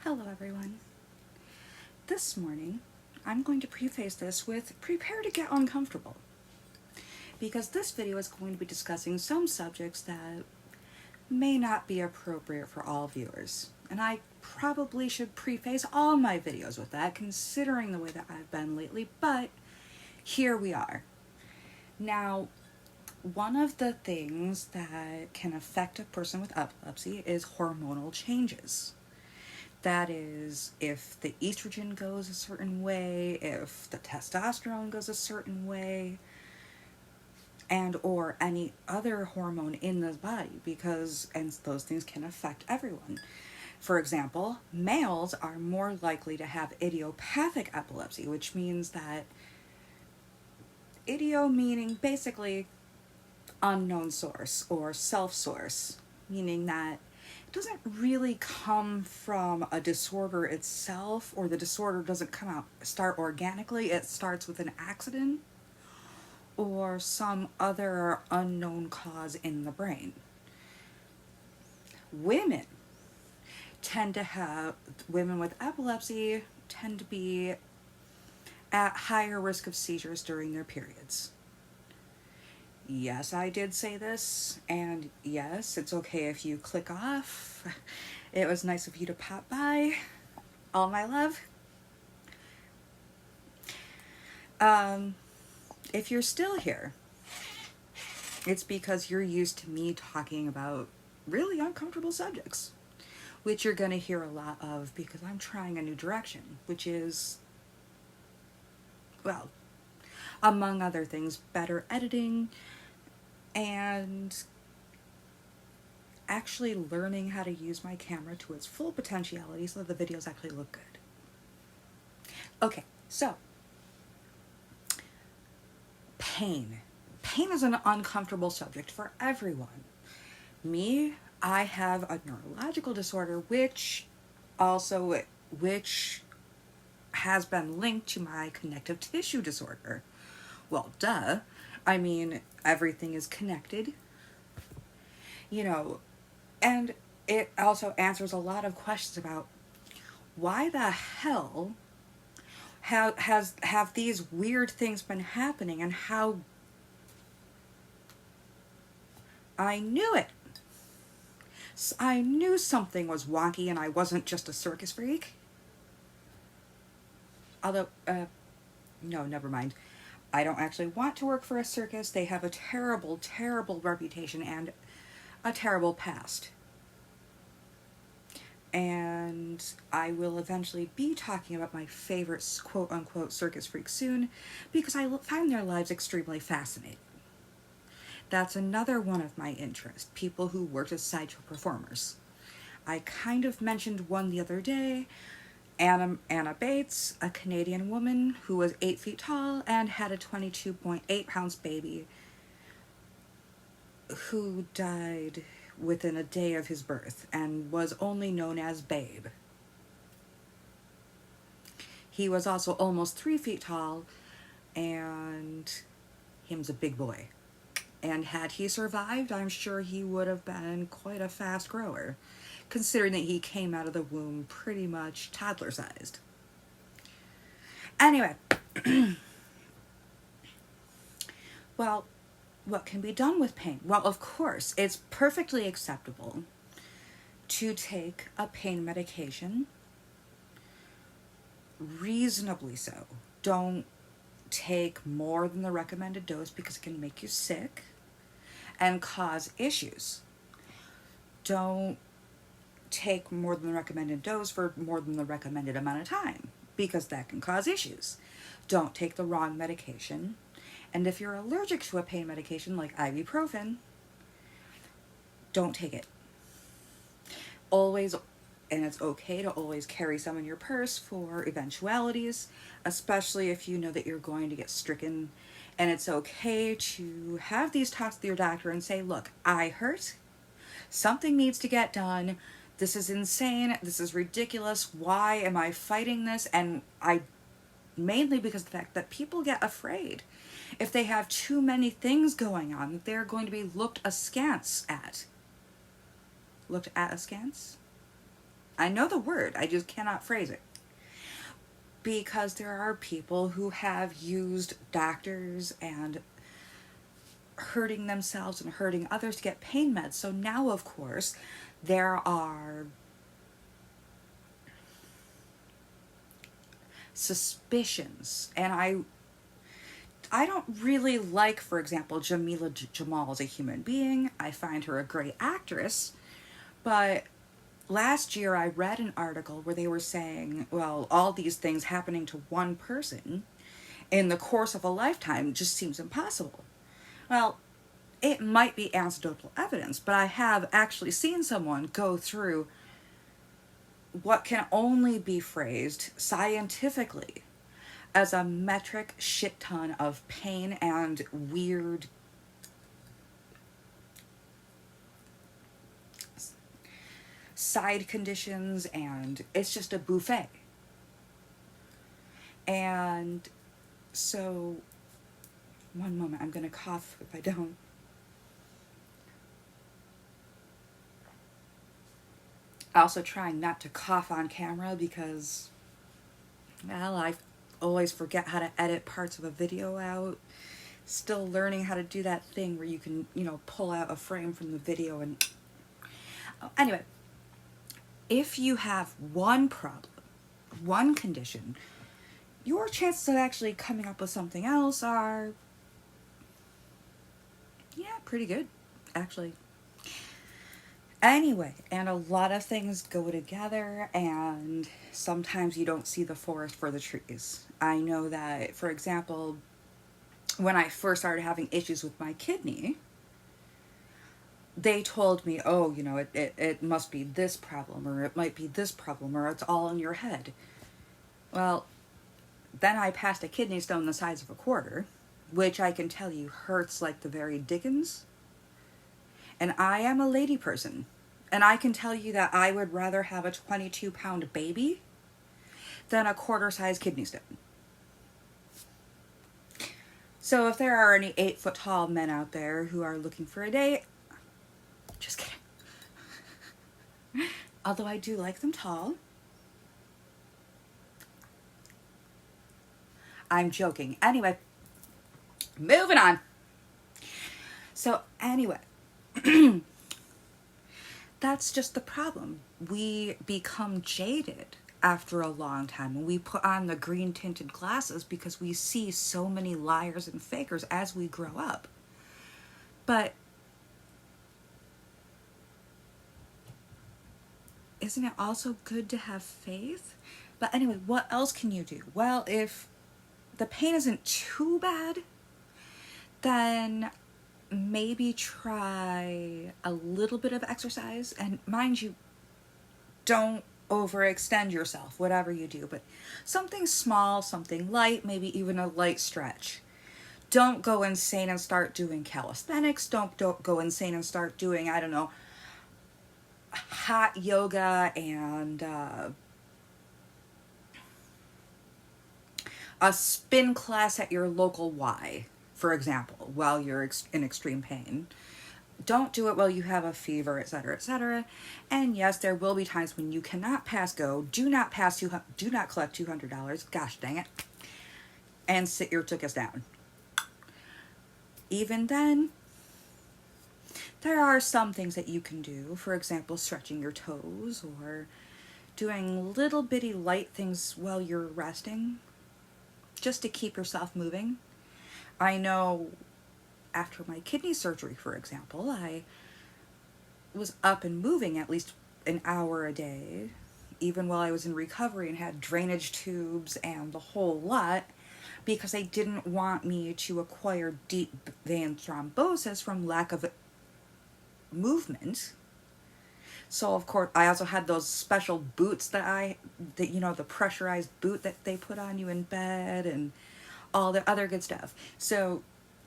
Hello everyone. This morning, I'm going to preface this with prepare to get uncomfortable. Because this video is going to be discussing some subjects that may not be appropriate for all viewers. And I probably should preface all my videos with that, considering the way that I've been lately, but here we are. Now, one of the things that can affect a person with epilepsy is hormonal changes. That is, if the estrogen goes a certain way, if the testosterone goes a certain way, and or any other hormone in the body, and those things can affect everyone. For example, males are more likely to have idiopathic epilepsy, which means that idio meaning basically unknown source or self-source, meaning that it doesn't really come from a disorder itself, or the disorder doesn't start organically. It starts with an accident or some other unknown cause in the brain. Women with epilepsy tend to be at higher risk of seizures during their periods. Yes, I did say this, and yes, it's okay if you click off. It was nice of you to pop by. All my love. If you're still here, it's because you're used to me talking about really uncomfortable subjects, which you're going to hear a lot of because I'm trying a new direction, which is, well, among other things, better editing, and actually learning how to use my camera to its full potentiality so that the videos actually look good. Okay, so pain. Pain is an uncomfortable subject for everyone. Me, I have a neurological disorder which has been linked to my connective tissue disorder. Well, duh. I mean, everything is connected, and it also answers a lot of questions about why the hell have these weird things been happening, and how I knew it. I knew something was wonky and I wasn't just a circus freak. Although, no, never mind. I don't actually want to work for a circus. They have a terrible, terrible reputation and a terrible past. And I will eventually be talking about my favorite quote-unquote circus freaks soon, because I find their lives extremely fascinating. That's another one of my interests, people who worked as sideshow performers. I kind of mentioned one the other day, Anna Bates, a Canadian woman who was 8 feet tall and had a 22.8 pounds baby who died within a day of his birth and was only known as Babe. He was also almost 3 feet tall, and him's a big boy. And had he survived, I'm sure he would have been quite a fast grower, considering that he came out of the womb pretty much toddler-sized. Anyway, well, what can be done with pain? Well, of course, it's perfectly acceptable to take a pain medication, reasonably so. Don't take more than the recommended dose because it can make you sick and cause issues. Don't take more than the recommended dose for more than the recommended amount of time, because that can cause issues. Don't take the wrong medication. And if you're allergic to a pain medication like ibuprofen, don't take it. Always, and it's okay to always carry some in your purse for eventualities, especially if you know that you're going to get stricken. And it's okay to have these talks with your doctor and say, look, I hurt. Something needs to get done. This is insane. This is ridiculous. Why am I fighting this? And mainly because of the fact that people get afraid. If they have too many things going on, they're going to be looked askance at. Looked at askance? I know the word, I just cannot phrase it. Because there are people who have used doctors and hurting themselves and hurting others to get pain meds. So now, of course, there are suspicions. And I don't really like, for example, Jamila Jamal as a human being. I find her a great actress. But last year I read an article where they were saying, well, all these things happening to one person in the course of a lifetime just seems impossible. Well, it might be anecdotal evidence, but I have actually seen someone go through what can only be phrased scientifically as a metric shit ton of pain and weird side conditions, and it's just a buffet. And so, one moment, I'm gonna cough if I don't. Also trying not to cough on camera because, well, I always forget how to edit parts of a video out. Still learning how to do that thing where you can, pull out a frame from the video and... Anyway, if you have one problem, one condition, your chances of actually coming up with something else are, pretty good, actually. Anyway, and a lot of things go together, and sometimes you don't see the forest for the trees. I know that, for example, when I first started having issues with my kidney, they told me, oh, it must be this problem, or it might be this problem, or it's all in your head. Well, then I passed a kidney stone the size of a quarter, which I can tell you hurts like the very dickens. And I am a lady person, and I can tell you that I would rather have a 22-pound baby than a quarter-size kidney stone. So if there are any 8-foot-tall men out there who are looking for a date, just kidding. Although I do like them tall. I'm joking. Anyway, moving on. So anyway, that's just the problem. We become jaded after a long time, and we put on the green tinted glasses because we see so many liars and fakers as we grow up. But isn't it also good to have faith? But anyway, what else can you do? Well, if the pain isn't too bad, then maybe try a little bit of exercise. And mind you, don't overextend yourself, whatever you do, but something small, something light, maybe even a light stretch. Don't go insane and start doing calisthenics. Don't go insane and start doing, I don't know, hot yoga and a spin class at your local Y, for example, while you're in extreme pain. Don't do it while you have a fever, etc., etc. And yes, there will be times when you cannot pass go. Do not collect $200. Gosh dang it. And sit your tuchus down. Even then, there are some things that you can do. For example, stretching your toes or doing little bitty light things while you're resting, just to keep yourself moving. I know after my kidney surgery, for example, I was up and moving at least an hour a day, even while I was in recovery and had drainage tubes and the whole lot, because they didn't want me to acquire deep vein thrombosis from lack of movement. So of course, I also had those special boots that the pressurized boot that they put on you in bed and all the other good stuff. So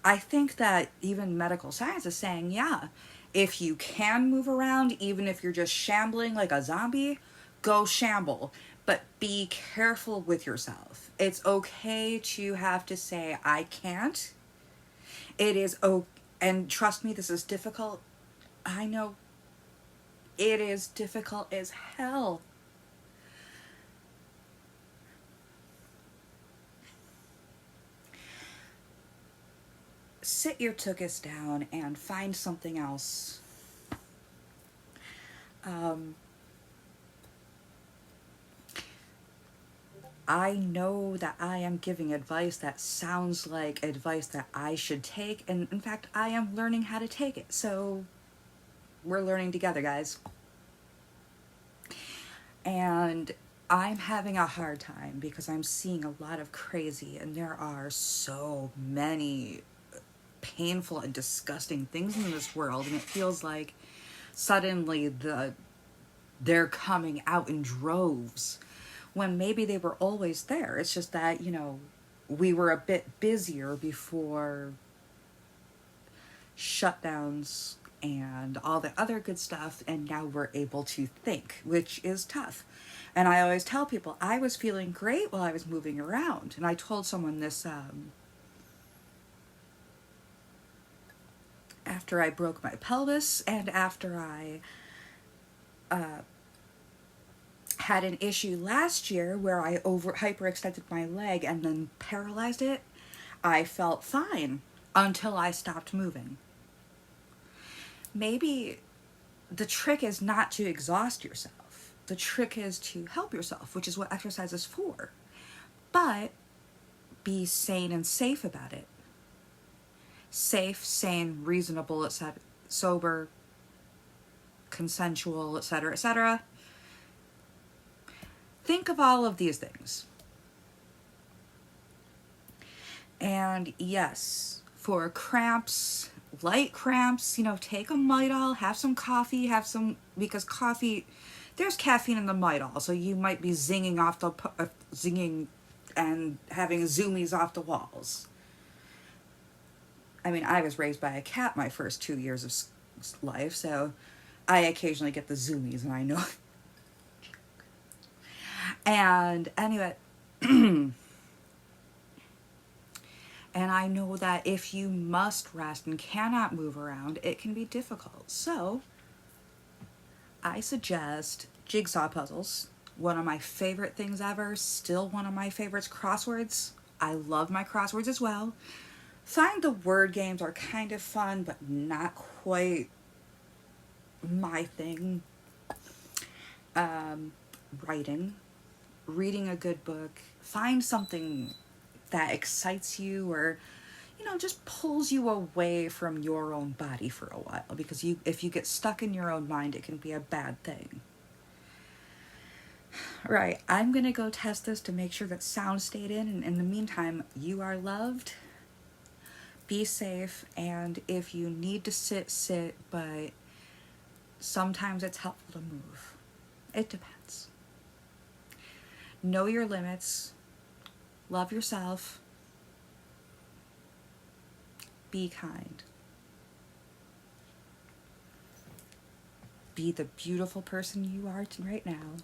I think that even medical science is saying, yeah, if you can move around, even if you're just shambling like a zombie, go shamble. But be careful with yourself. It's okay to have to say, I can't. It is okay. And trust me, this is difficult. I know it is difficult as hell. sit your tuchus down and find something else. I know that I am giving advice that sounds like advice that I should take, and in fact, I am learning how to take it. So we're learning together, guys. And I'm having a hard time because I'm seeing a lot of crazy, and there are so many painful and disgusting things in this world, and it feels like suddenly they're coming out in droves when maybe they were always there. It's just that, we were a bit busier before shutdowns and all the other good stuff, and now we're able to think, which is tough. And I always tell people I was feeling great while I was moving around, and I told someone this after I broke my pelvis and after I had an issue last year where I hyperextended my leg and then paralyzed it. I felt fine until I stopped moving. Maybe the trick is not to exhaust yourself. The trick is to help yourself, which is what exercise is for. But be sane and safe about it. Safe, sane, reasonable, etc., sober, consensual, etc., etc. Think of all of these things. And yes, for cramps, light cramps, take a Midol, have some coffee, because coffee, there's caffeine in the Midol, so you might be zinging and having zoomies off the walls. I mean, I was raised by a cat my first 2 years of life, so I occasionally get the zoomies, and I know. And anyway, and I know that if you must rest and cannot move around, it can be difficult. So I suggest jigsaw puzzles. One of my favorite things ever, still one of my favorites, crosswords. I love my crosswords as well. Find the word games are kind of fun, but not quite my thing. Writing, reading a good book, find something that excites you or, just pulls you away from your own body for a while, because if you get stuck in your own mind, it can be a bad thing. Right, I'm gonna go test this to make sure that sound stayed in, and in the meantime, you are loved. Be safe, and if you need to sit, but sometimes it's helpful to move. It depends. Know your limits. Love yourself. Be kind. Be the beautiful person you are right now.